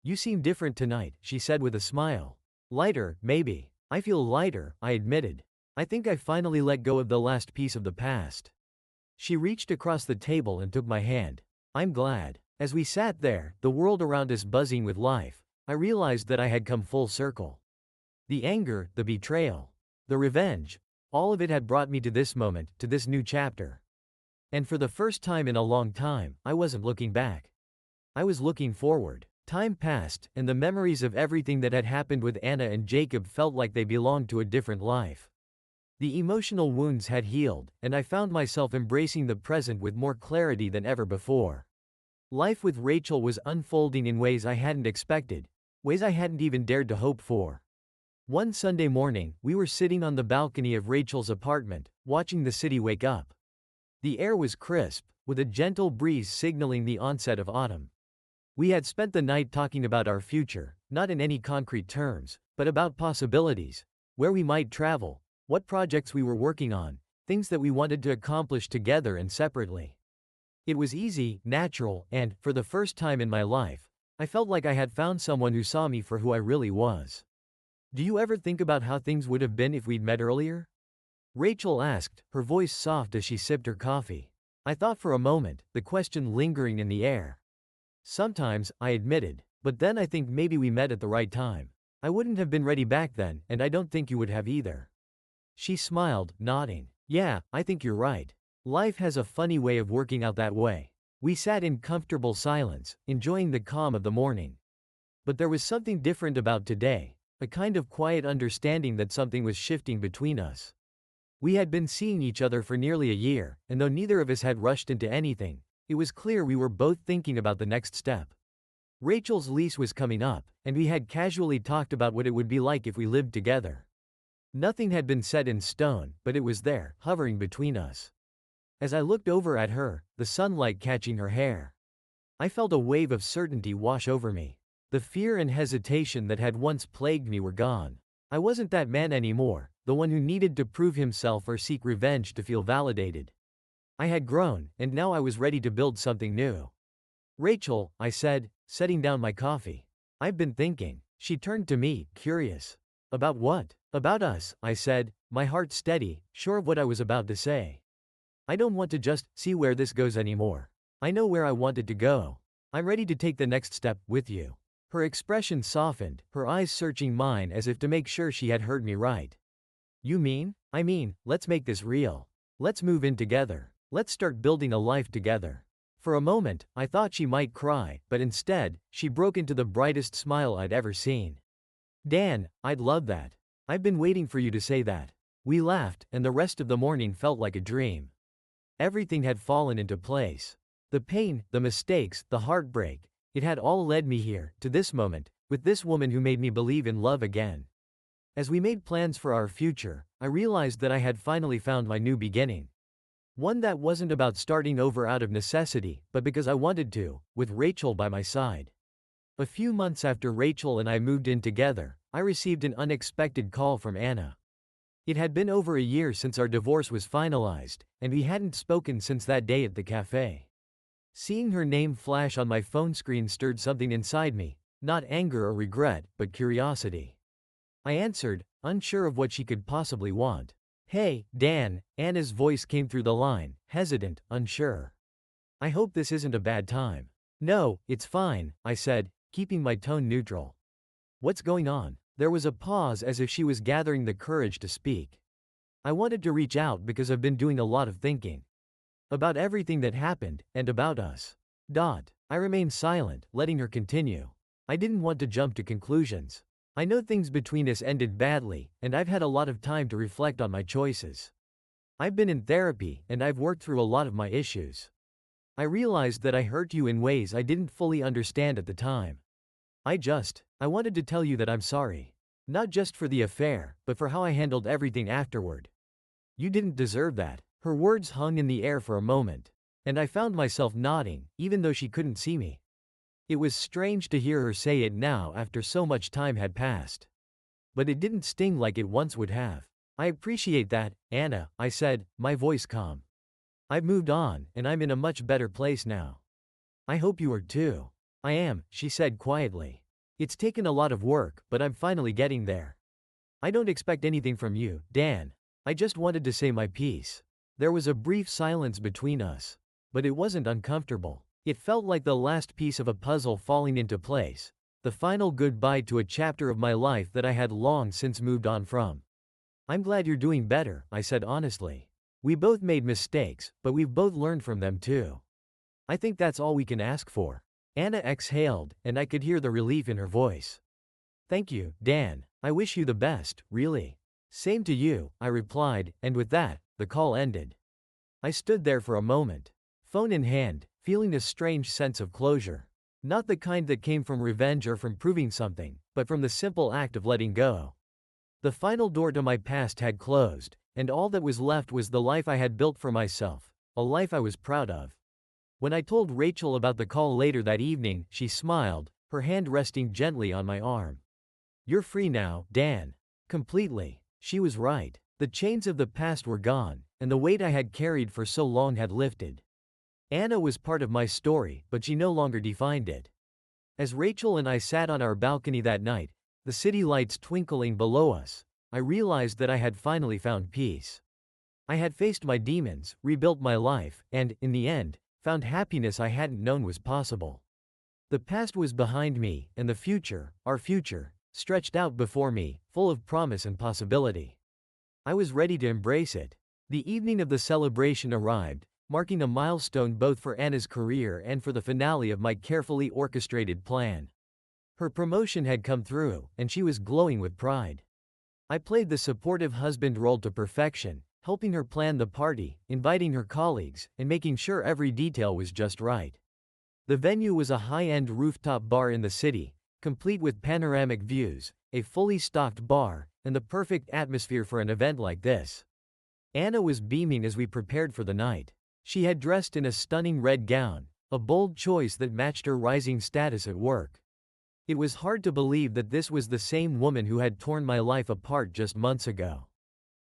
"You seem different tonight," she said with a smile. "Lighter, maybe." "I feel lighter," I admitted. "I think I finally let go of the last piece of the past." She reached across the table and took my hand. "I'm glad." As we sat there, the world around us buzzing with life, I realized that I had come full circle. The anger, the betrayal, the revenge, all of it had brought me to this moment, to this new chapter. And for the first time in a long time, I wasn't looking back. I was looking forward. Time passed, and the memories of everything that had happened with Anna and Jacob felt like they belonged to a different life. The emotional wounds had healed, and I found myself embracing the present with more clarity than ever before. Life with Rachel was unfolding in ways I hadn't expected, ways I hadn't even dared to hope for. One Sunday morning, we were sitting on the balcony of Rachel's apartment, watching the city wake up. The air was crisp, with a gentle breeze signaling the onset of autumn. We had spent the night talking about our future, not in any concrete terms, but about possibilities, where we might travel, what projects we were working on, things that we wanted to accomplish together and separately. It was easy, natural, and, for the first time in my life, I felt like I had found someone who saw me for who I really was. "Do you ever think about how things would have been if we'd met earlier?" Rachel asked, her voice soft as she sipped her coffee. I thought for a moment, the question lingering in the air. "Sometimes," I admitted, "but then I think maybe we met at the right time. I wouldn't have been ready back then, and I don't think you would have either." She smiled, nodding. "Yeah, I think you're right. Life has a funny way of working out that way." We sat in comfortable silence, enjoying the calm of the morning. But there was something different about today, a kind of quiet understanding that something was shifting between us. We had been seeing each other for nearly a year, and though neither of us had rushed into anything, it was clear we were both thinking about the next step. Rachel's lease was coming up, and we had casually talked about what it would be like if we lived together. Nothing had been set in stone, but it was there, hovering between us. As I looked over at her, the sunlight catching her hair, I felt a wave of certainty wash over me. The fear and hesitation that had once plagued me were gone. I wasn't that man anymore, the one who needed to prove himself or seek revenge to feel validated. I had grown, and now I was ready to build something new. "Rachel," I said, setting down my coffee. "I've been thinking." She turned to me, curious. "About what?" "About us," I said, my heart steady, sure of what I was about to say. "I don't want to just see where this goes anymore. I know where I wanted to go. I'm ready to take the next step with you." Her expression softened, her eyes searching mine as if to make sure she had heard me right. "You mean?" "I mean, let's make this real. Let's move in together. Let's start building a life together." For a moment, I thought she might cry, but instead, she broke into the brightest smile I'd ever seen. "Dan, I'd love that. I've been waiting for you to say that." We laughed, and the rest of the morning felt like a dream. Everything had fallen into place. The pain, the mistakes, the heartbreak, it had all led me here, to this moment, with this woman who made me believe in love again. As we made plans for our future, I realized that I had finally found my new beginning. One that wasn't about starting over out of necessity, but because I wanted to, with Rachel by my side. A few months after Rachel and I moved in together, I received an unexpected call from Anna. It had been over a year since our divorce was finalized, and we hadn't spoken since that day at the cafe. Seeing her name flash on my phone screen stirred something inside me, not anger or regret, but curiosity. I answered, unsure of what she could possibly want. "Hey, Dan," Anna's voice came through the line, hesitant, unsure. "I hope this isn't a bad time." "No, it's fine," I said, keeping my tone neutral. "What's going on?" There was a pause as if she was gathering the courage to speak. I wanted to reach out because I've been doing a lot of thinking. About everything that happened, and about us. I remained silent, letting her continue. I didn't want to jump to conclusions. I know things between us ended badly, and I've had a lot of time to reflect on my choices. I've been in therapy, and I've worked through a lot of my issues. I realized that I hurt you in ways I didn't fully understand at the time. I wanted to tell you that I'm sorry. Not just for the affair, but for how I handled everything afterward. You didn't deserve that. Her words hung in the air for a moment, and I found myself nodding, even though she couldn't see me. It was strange to hear her say it now after so much time had passed. But it didn't sting like it once would have. I appreciate that, Anna, I said, my voice calm. I've moved on, and I'm in a much better place now. I hope you are too. I am, she said quietly. It's taken a lot of work, but I'm finally getting there. I don't expect anything from you, Dan. I just wanted to say my piece. There was a brief silence between us. But it wasn't uncomfortable. It felt like the last piece of a puzzle falling into place. The final goodbye to a chapter of my life that I had long since moved on from. I'm glad you're doing better, I said honestly. We both made mistakes, but we've both learned from them too. I think that's all we can ask for. Anna exhaled, and I could hear the relief in her voice. Thank you, Dan. I wish you the best, really. Same to you, I replied, and with that, the call ended. I stood there for a moment, phone in hand, feeling a strange sense of closure. Not the kind that came from revenge or from proving something, but from the simple act of letting go. The final door to my past had closed, and all that was left was the life I had built for myself, a life I was proud of. When I told Rachel about the call later that evening, she smiled, her hand resting gently on my arm. You're free now, Dan. Completely. She was right. The chains of the past were gone, and the weight I had carried for so long had lifted. Anna was part of my story, but she no longer defined it. As Rachel and I sat on our balcony that night, the city lights twinkling below us, I realized that I had finally found peace. I had faced my demons, rebuilt my life, and, in the end, found happiness I hadn't known was possible. The past was behind me, and the future, our future, stretched out before me, full of promise and possibility. I was ready to embrace it. The evening of the celebration arrived, marking a milestone both for Anna's career and for the finale of my carefully orchestrated plan. Her promotion had come through, and she was glowing with pride. I played the supportive husband role to perfection, helping her plan the party, inviting her colleagues, and making sure every detail was just right. The venue was a high-end rooftop bar in the city, complete with panoramic views, a fully stocked bar, and the perfect atmosphere for an event like this. Anna was beaming as we prepared for the night. She had dressed in a stunning red gown, a bold choice that matched her rising status at work. It was hard to believe that this was the same woman who had torn my life apart just months ago.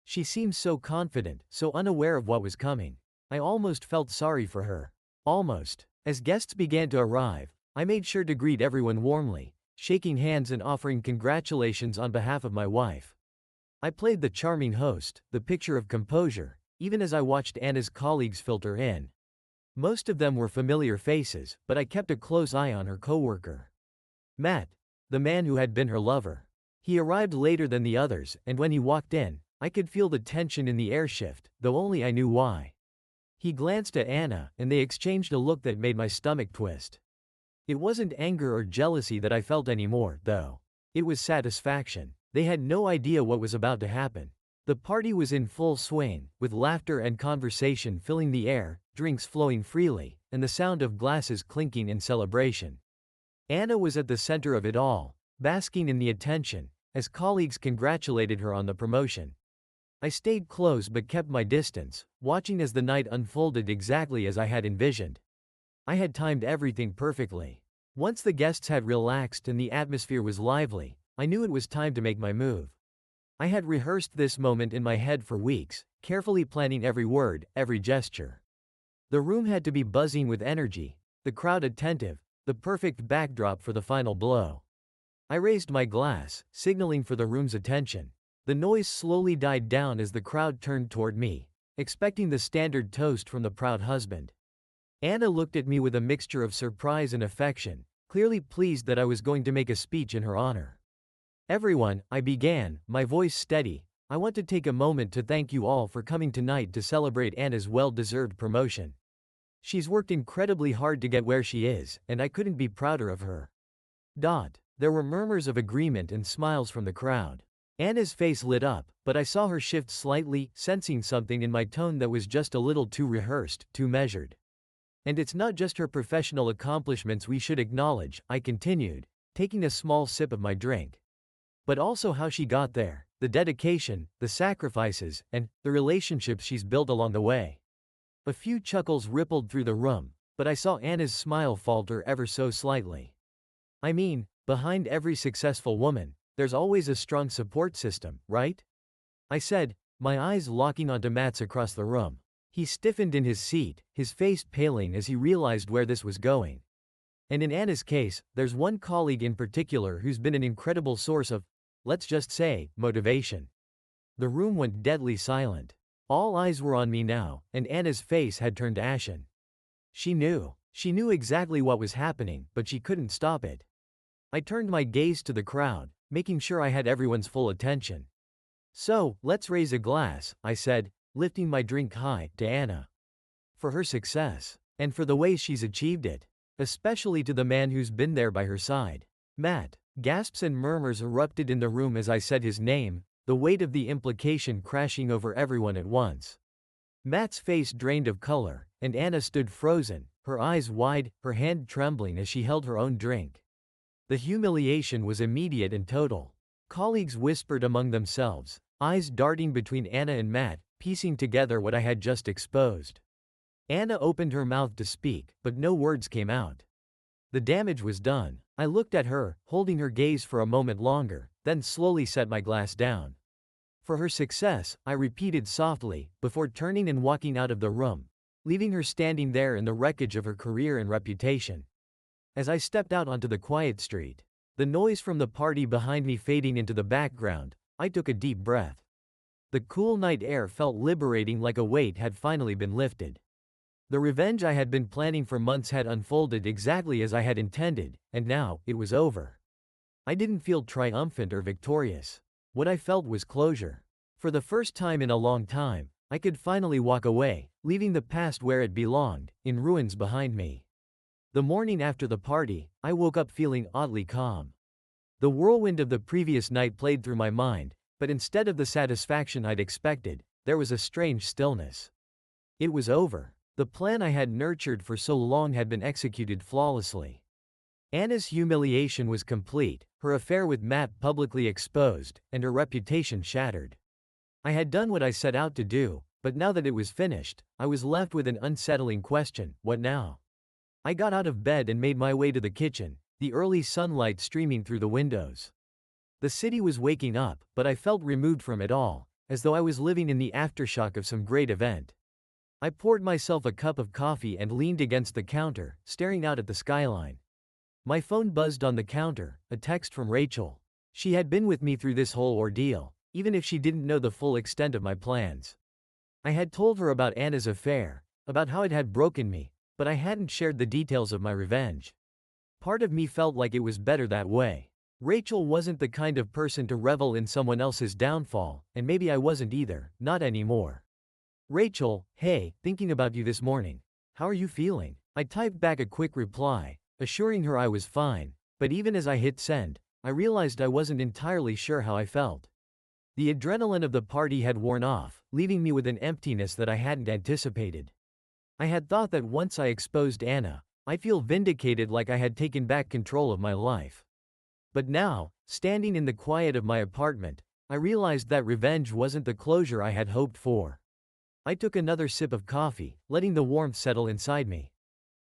She seemed so confident, so unaware of what was coming. I almost felt sorry for her. Almost. As guests began to arrive, I made sure to greet everyone warmly, shaking hands and offering congratulations on behalf of my wife. I played the charming host, the picture of composure, even as I watched Anna's colleagues filter in. Most of them were familiar faces, but I kept a close eye on her coworker. Matt, the man who had been her lover. He arrived later than the others, and when he walked in, I could feel the tension in the air shift, though only I knew why. He glanced at Anna, and they exchanged a look that made my stomach twist. It wasn't anger or jealousy that I felt anymore, though. It was satisfaction. They had no idea what was about to happen. The party was in full swing, with laughter and conversation filling the air, drinks flowing freely, and the sound of glasses clinking in celebration. Anna was at the center of it all, basking in the attention, as colleagues congratulated her on the promotion. I stayed close but kept my distance, watching as the night unfolded exactly as I had envisioned. I had timed everything perfectly. Once the guests had relaxed and the atmosphere was lively, I knew it was time to make my move. I had rehearsed this moment in my head for weeks, carefully planning every word, every gesture. The room had to be buzzing with energy, the crowd attentive, the perfect backdrop for the final blow. I raised my glass, signaling for the room's attention. The noise slowly died down as the crowd turned toward me, expecting the standard toast from the proud husband. Anna looked at me with a mixture of surprise and affection, clearly pleased that I was going to make a speech in her honor. Everyone, I began, my voice steady, I want to take a moment to thank you all for coming tonight to celebrate Anna's well-deserved promotion. She's worked incredibly hard to get where she is, and I couldn't be prouder of her. There were murmurs of agreement and smiles from the crowd. Anna's face lit up, but I saw her shift slightly, sensing something in my tone that was just a little too rehearsed, too measured. And it's not just her professional accomplishments we should acknowledge, I continued, taking a small sip of my drink. But also how she got there, the dedication, the sacrifices, and the relationships she's built along the way. A few chuckles rippled through the room, but I saw Anna's smile falter ever so slightly. I mean, behind every successful woman, there's always a strong support system, right? I said, my eyes locking onto Matt's across the room. He stiffened in his seat, his face paling as he realized where this was going. And in Anna's case, there's one colleague in particular who's been an incredible source of, let's just say, motivation. The room went deadly silent. All eyes were on me now, and Anna's face had turned ashen. She knew exactly what was happening, but she couldn't stop it. I turned my gaze to the crowd, making sure I had everyone's full attention. So, let's raise a glass, I said, lifting my drink high, to Anna. For her success. And for the way she's achieved it. Especially to the man who's been there by her side. Matt. Gasps and murmurs erupted in the room as I said his name, the weight of the implication crashing over everyone at once. Matt's face drained of color, and Anna stood frozen, her eyes wide, her hand trembling as she held her own drink. The humiliation was immediate and total. Colleagues whispered among themselves, eyes darting between Anna and Matt, piecing together what I had just exposed. Anna opened her mouth to speak, but no words came out. The damage was done. I looked at her, holding her gaze for a moment longer, then slowly set my glass down. For her success, I repeated softly, before turning and walking out of the room, leaving her standing there in the wreckage of her career and reputation. As I stepped out onto the quiet street, the noise from the party behind me fading into the background, I took a deep breath. The cool night air felt liberating, like a weight had finally been lifted. The revenge I had been planning for months had unfolded exactly as I had intended, and now, it was over. I didn't feel triumphant or victorious. What I felt was closure. For the first time in a long time, I could finally walk away, leaving the past where it belonged, in ruins behind me. The morning after the party, I woke up feeling oddly calm. The whirlwind of the previous night played through my mind, but instead of the satisfaction I'd expected, there was a strange stillness. It was over. The plan I had nurtured for so long had been executed flawlessly. Anna's humiliation was complete, her affair with Matt publicly exposed, and her reputation shattered. I had done what I set out to do, but now that it was finished, I was left with an unsettling question: what now? I got out of bed and made my way to the kitchen, the early sunlight streaming through the windows. The city was waking up, but I felt removed from it all, as though I was living in the aftershock of some great event. I poured myself a cup of coffee and leaned against the counter, staring out at the skyline. My phone buzzed on the counter, a text from Rachel. She had been with me through this whole ordeal, even if she didn't know the full extent of my plans. I had told her about Anna's affair, about how it had broken me, but I hadn't shared the details of my revenge. Part of me felt like it was better that way. Rachel wasn't the kind of person to revel in someone else's downfall, and maybe I wasn't either, not anymore. Rachel, hey, thinking about you this morning. How are you feeling? I typed back a quick reply, assuring her I was fine, but even as I hit send, I realized I wasn't entirely sure how I felt. The adrenaline of the party had worn off, leaving me with an emptiness that I hadn't anticipated. I had thought that once I exposed Anna, I'd feel vindicated, like I had taken back control of my life. But now, standing in the quiet of my apartment, I realized that revenge wasn't the closure I had hoped for. I took another sip of coffee, letting the warmth settle inside me.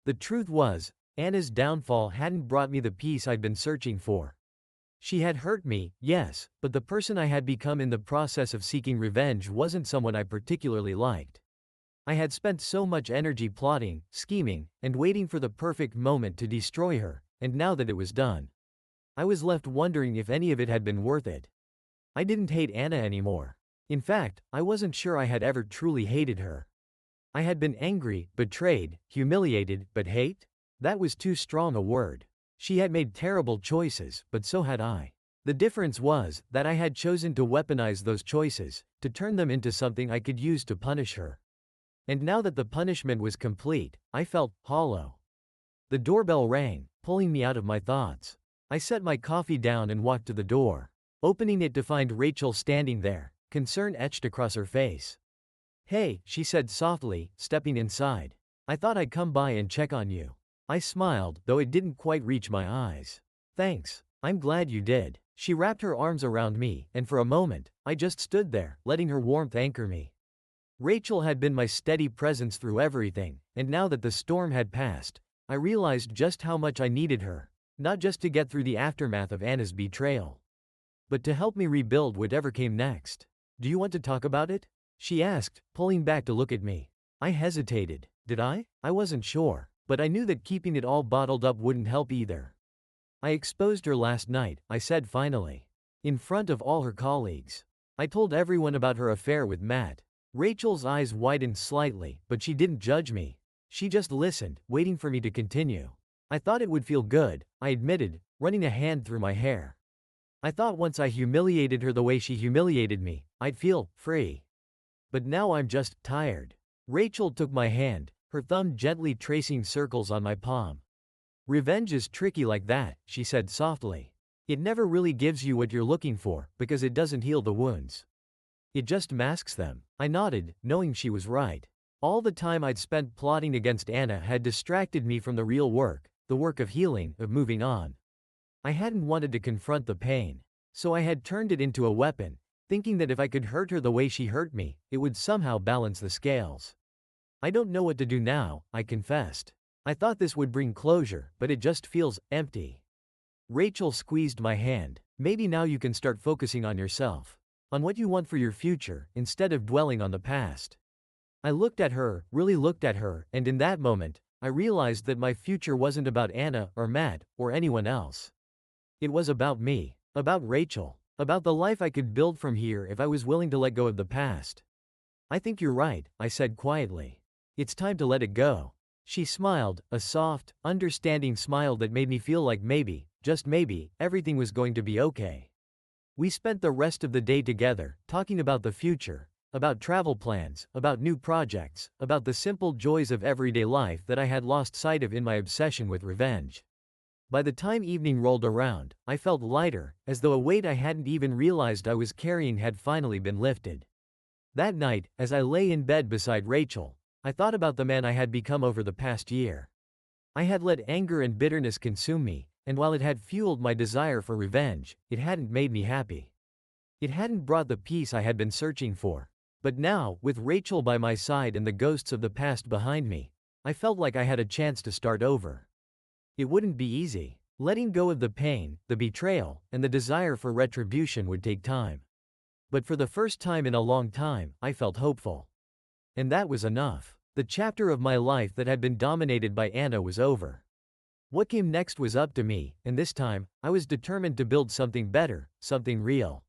The truth was, Anna's downfall hadn't brought me the peace I'd been searching for. She had hurt me, yes, but the person I had become in the process of seeking revenge wasn't someone I particularly liked. I had spent so much energy plotting, scheming, and waiting for the perfect moment to destroy her, and now that it was done, I was left wondering if any of it had been worth it. I didn't hate Anna anymore. In fact, I wasn't sure I had ever truly hated her. I had been angry, betrayed, humiliated, but hate? That was too strong a word. She had made terrible choices, but so had I. The difference was that I had chosen to weaponize those choices, to turn them into something I could use to punish her. And now that the punishment was complete, I felt hollow. The doorbell rang, pulling me out of my thoughts. I set my coffee down and walked to the door, opening it to find Rachel standing there, concern etched across her face. "Hey," she said softly, stepping inside. "I thought I'd come by and check on you." I smiled, though it didn't quite reach my eyes. "Thanks. I'm glad you did." She wrapped her arms around me, and for a moment, I just stood there, letting her warmth anchor me. Rachel had been my steady presence through everything, and now that the storm had passed, I realized just how much I needed her, not just to get through the aftermath of Anna's betrayal, but to help me rebuild whatever came next. "Do you want to talk about it?" she asked, pulling back to look at me. I hesitated. Did I? I wasn't sure, but I knew that keeping it all bottled up wouldn't help either. "I exposed her last night," I said finally. "In front of all her colleagues. I told everyone about her affair with Matt." Rachel's eyes widened slightly, but she didn't judge me. She just listened, waiting for me to continue. "I thought it would feel good," I admitted, running a hand through my hair. "I thought once I humiliated her the way she humiliated me, I'd feel free. But now I'm just tired." Rachel took my hand, her thumb gently tracing circles on my palm. "Revenge is tricky like that," she said softly. "It never really gives you what you're looking for, because it doesn't heal the wounds. It just masks them." I nodded, knowing she was right. All the time I'd spent plotting against Anna had distracted me from the real work, the work of healing, of moving on. I hadn't wanted to confront the pain, so I had turned it into a weapon, thinking that if I could hurt her the way she hurt me, it would somehow balance the scales. "I don't know what to do now," I confessed. "I thought this would bring closure, but it just feels empty." Rachel squeezed my hand. "Maybe now you can start focusing on yourself, on what you want for your future, instead of dwelling on the past." I looked at her, really looked at her, and in that moment, I realized that my future wasn't about Anna, or Matt, or anyone else. It was about me, about Rachel, about the life I could build from here if I was willing to let go of the past. "I think you're right," I said quietly. "It's time to let it go." She smiled, a soft, understanding smile that made me feel like maybe, just maybe, everything was going to be okay. We spent the rest of the day together, talking about the future, about travel plans, about new projects, about the simple joys of everyday life that I had lost sight of in my obsession with revenge. By the time evening rolled around, I felt lighter, as though a weight I hadn't even realized I was carrying had finally been lifted. That night, as I lay in bed beside Rachel, I thought about the man I had become over the past year. I had let anger and bitterness consume me, and while it had fueled my desire for revenge, it hadn't made me happy. It hadn't brought the peace I had been searching for. But now, with Rachel by my side and the ghosts of the past behind me, I felt like I had a chance to start over. It wouldn't be easy. Letting go of the pain, the betrayal, and the desire for retribution would take time. But for the first time in a long time, I felt hopeful. And that was enough. The chapter of my life that had been dominated by Anna was over. What came next was up to me, and this time, I was determined to build something better, something real.